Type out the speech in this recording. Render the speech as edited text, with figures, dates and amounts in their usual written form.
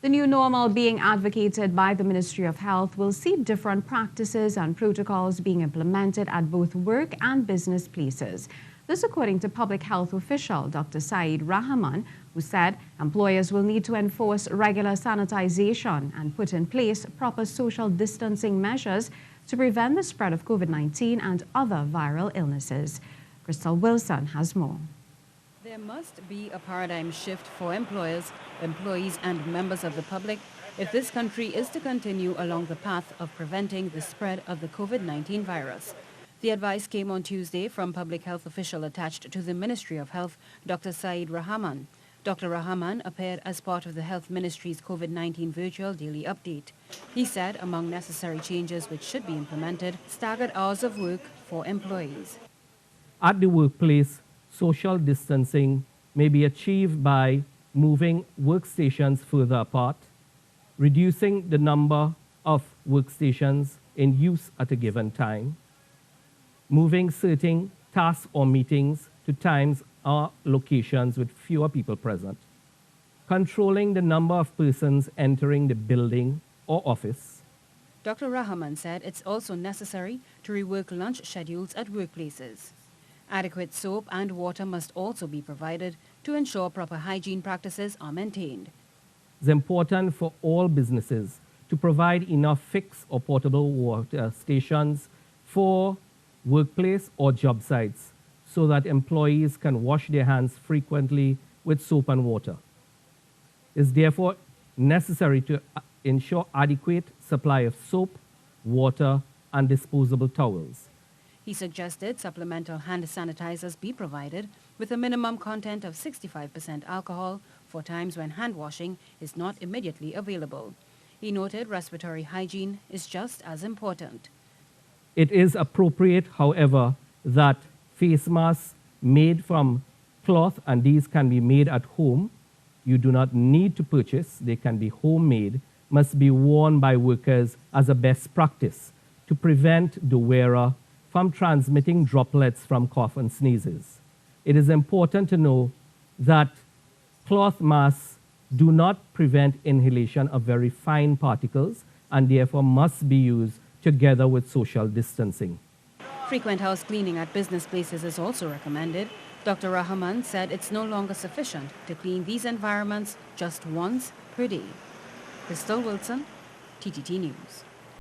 The new normal being advocated by the Ministry of Health will see different practices and protocols being implemented at both work and business places. This according to public health official Dr. Saed Rahaman, who said employers will need to enforce regular sanitization and put in place proper social distancing measures to prevent the spread of COVID-19 and other viral illnesses. Khrystal Wilson has more. There must be a paradigm shift for employers, employees and members of the public if this country is to continue along the path of preventing the spread of the COVID-19 virus. The advice came on Tuesday from public health official attached to the Ministry of Health, Dr. Saed Rahaman. Dr. Rahaman appeared as part of the Health Ministry's COVID-19 virtual daily update. He said among necessary changes which should be implemented, staggered hours of work for employees. At the workplace, social distancing may be achieved by moving workstations further apart, reducing the number of workstations in use at a given time, moving certain tasks or meetings to times or locations with fewer people present, controlling the number of persons entering the building or office. Dr. Rahaman said it's also necessary to rework lunch schedules at workplaces. Adequate soap and water must also be provided to ensure proper hygiene practices are maintained. It's important for all businesses to provide enough fixed or portable water stations for workplace or job sites so that employees can wash their hands frequently with soap and water. It's therefore necessary to ensure adequate supply of soap, water, and disposable towels. He suggested supplemental hand sanitizers be provided with a minimum content of 65% alcohol for times when hand washing is not immediately available. He noted respiratory hygiene is just as important. It is appropriate, however, that face masks made from cloth, and these can be made at home, you do not need to purchase, they can be homemade, must be worn by workers as a best practice to prevent the wearer from transmitting droplets from cough and sneezes. It is important to know that cloth masks do not prevent inhalation of very fine particles and therefore must be used together with social distancing. Frequent house cleaning at business places is also recommended. Dr. Rahaman said it's no longer sufficient to clean these environments just once per day. Khrystal Wilson, TTT News.